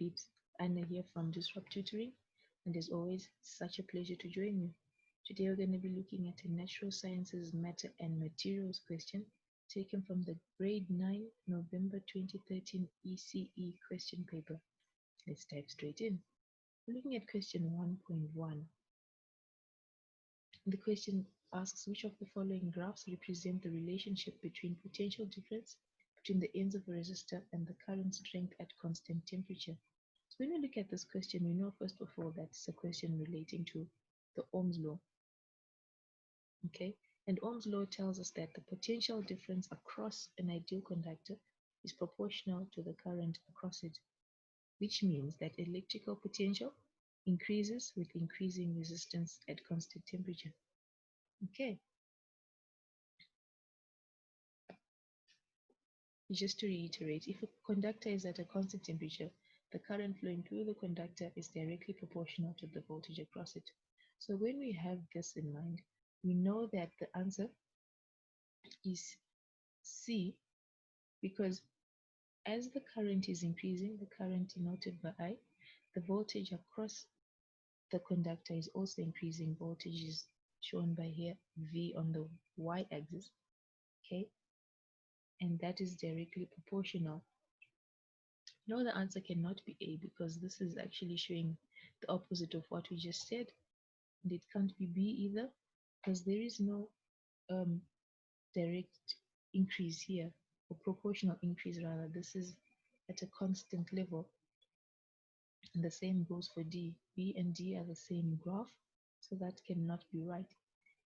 peeps, Anna here from Disrupt Tutoring, and as always, such a pleasure to join you. Today we're going to be looking at a Natural Sciences Matter and Materials question taken from the Grade 9 November 2013 ECE question paper. Let's dive straight in. We're looking at question 1.1. The question asks which of the following graphs represent the relationship between potential difference between the ends of a resistor and the current strength at constant temperature. So when we look at this question, we know first of all that it's a question relating to the Ohm's law. Okay, and Ohm's law tells us that the potential difference across an ideal conductor is proportional to the current across it, which means that electrical potential increases with increasing resistance at constant temperature. Okay. Just to reiterate, if a conductor is at a constant temperature, the current flowing through the conductor is directly proportional to the voltage across it. So when we have this in mind, we know that the answer is C, because as the current is increasing, the current denoted by I, the voltage across the conductor is also increasing. Voltage is shown by here, V on the y-axis, okay? And that is directly proportional. No, the answer cannot be A because this is actually showing the opposite of what we just said. And it can't be B either because there is no direct increase here, or proportional increase rather. This is at a constant level. And the same goes for D. B and D are the same graph, so that cannot be right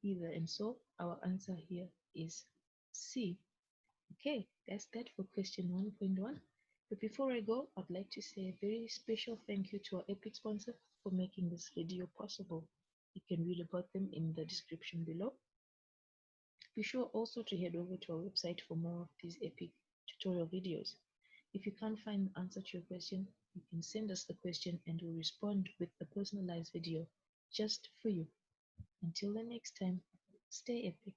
either. And so our answer here is C. Okay, that's that for question 1.1. But before I go, I'd like to say a very special thank you to our epic sponsor for making this video possible. You can read about them in the description below. Be sure also to head over to our website for more of these epic tutorial videos. If you can't find the answer to your question, you can send us the question and we'll respond with a personalized video just for you. Until the next time, stay epic.